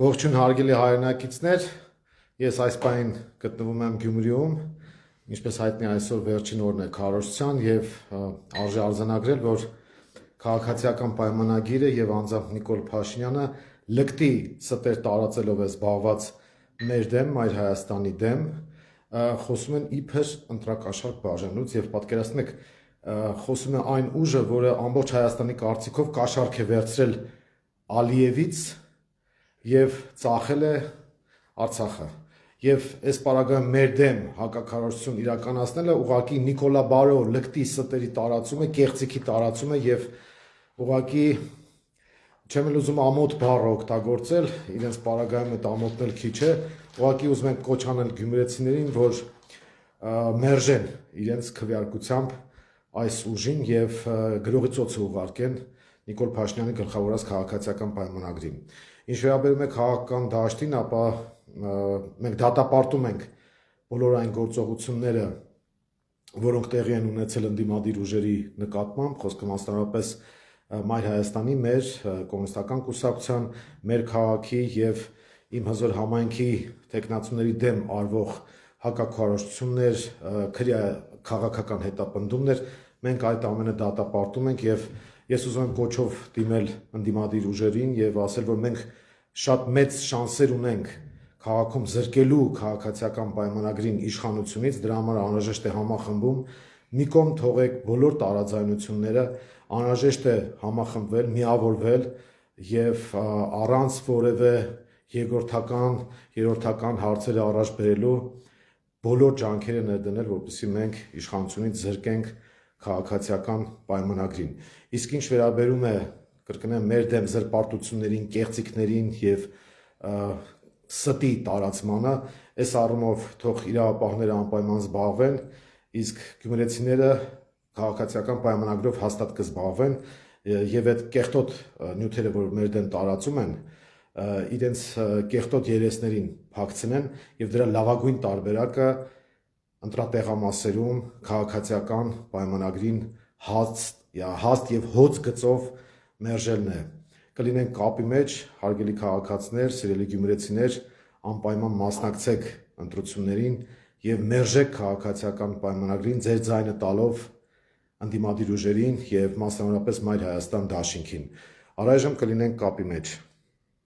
Ողջույն հարգելի հայրենակիցներ, ես այս պահին գտնվում եմ Գյումրիում, ինչպես հայտնի այսօր վերջին օրն է քարոզության եւ արժե արձանագրել, որ քաղաքացիական պայմանագիրը եւ անձամբ Նիկոլ Փաշինյանը լկտի ստեր տարածելով է զբաղված մեր դեմ, Մայր Հայաստանի դեմ, խոսում են իբր ընտրակաշառք բաժանելուց եւ պատկերացնեք, խոսում է այն ուժը, որը ամբողջ Հայաստանի կարծիքով կաշառք է վերցրել Ալիևից եւ ծախել է Արցախը եւ այս պարագայում մեր դեմ հակակարողություն իրականացնելը ուղղակի Նիկոլա Բարո լկտի ստերի տարածում է, կեղծիքի տարածում է եւ ուղղակի չեմ ուզում ամոթ բառը օգտագործել, իրենց պարագայում այդ ամոթն էլ քիչ է, ուղղակի ուզում ենք կոչ անել գյումրեցիներին, որ մերժեն իրենց քվեարկությամբ այս ուժին եւ գրողի ծոցը ուղարկեն Նիկոլ Փաշինյանի գլխավորած քաղաքացիական պայմանագրին։ Ինչ վերաբերում է քաղաքական դաշտին, ապա մենք դատապարտում ենք բոլոր այն գործողությունները, որոնք տեղի են ունեցել ընդդիմադիր ուժերի նկատմամբ, խոսքը մասնավորապես Մայր Հայաստանի, մեր կոմունիստական կուսակցության, մեր քաղաքի եւ իմ հզոր համայնքի տեխնացուների դեմ արվող հակակարողություններ, քաղաքական հետապնդումներ, մենք այդ ամենը դատապարտում ենք եւ ես ուզում եմ կոչով դիմել ընդդիմադիր ուժերին եւ ասել, որ մենք շատ մեծ շանսեր ունենք քաղաքում զրկելու քաղաքացիական պայմանագրին իշխանությունից, դրա համար անհրաժեշտ է համախմբում, մի կողմ թողեք բոլոր տարաձայնությունները, անհրաժեշտ է համախմբվել, միավորվել եւ առանց որևէ երկրորդական, երրորդական հարցերը առաջ բերելու բոլոր ջանքերը ներդնել, որպեսզի մենք իշխանությունից զրկենք քաղաքացիական պայմանագրին։ Իսկ ինչ վերաբերում է կրկնեմ մեր դեմ զրպարտություններին, կեղծիքներին եւ ստի տարածմանը, այս առումով թող իրավապահները անպայման զբաղվեն, իսկ գյումրեցիները քաղաքացիական պայմանագրով հաստատ կզբաղվեն եւ այդ կեղտոտ նյութերը, որ մեր դեմ տարածում են, իրենց կեղտոտ երեսներին փակցնեն եւ դրա լավագույն տարբերակը ընտրատեղամասերում քաղաքացիական պայմանագրին հաստ եւ հոծ գծով մերժելն է։ Կլինենք կապի մեջ, հարգելի քաղաքացիներ, սիրելի գյումրեցիներ, անպայման մասնակցեք ընտրություններին եւ մերժեք քաղաքացիական պայմանագրին ձեր ձայնը տալով ընդդիմադիր ուժերին եւ մասնավորապես Մայր Հայաստան դաշինքին։ Առայժմ կլինենք կապի մեջ։